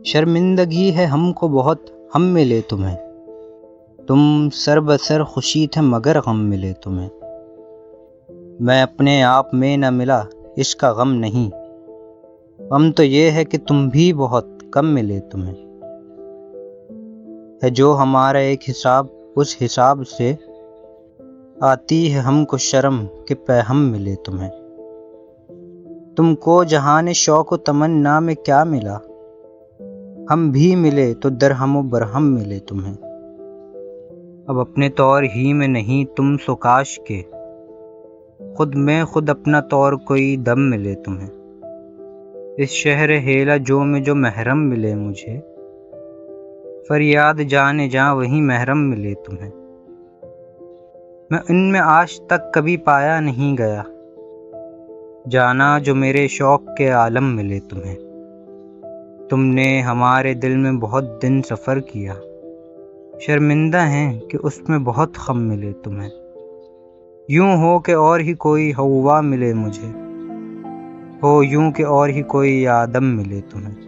شرمندگی ہے ہم کو بہت ہم ملے تمہیں، تم سر بسر خوشی تھے مگر غم ملے تمہیں۔ میں اپنے آپ میں نہ ملا، عشق کا غم نہیں، غم تو یہ ہے کہ تم بھی بہت کم ملے تمہیں۔ ہے جو ہمارا ایک حساب، اس حساب سے آتی ہے ہم کو شرم کہ پیہم ملے تمہیں۔ تم کو جہان شوق و تمنا میں کیا ملا، ہم بھی ملے تو درہم و برہم ملے تمہیں۔ اب اپنے طور ہی میں نہیں تم سو کاش کے، خود میں خود اپنا طور کوئی دم ملے تمہیں۔ اس شہر ہیلا جو میں جو محرم ملے مجھے، فریاد جانے جاں وہیں محرم ملے تمہیں۔ میں ان میں آج تک کبھی پایا نہیں گیا، جانا جو میرے شوق کے عالم ملے تمہیں۔ تم نے ہمارے دل میں بہت دن سفر کیا، شرمندہ ہیں کہ اس میں بہت غم ملے تمہیں۔ یوں ہو کہ اور ہی کوئی ہوا ملے مجھے، ہو یوں کہ اور ہی کوئی آدم ملے تمہیں۔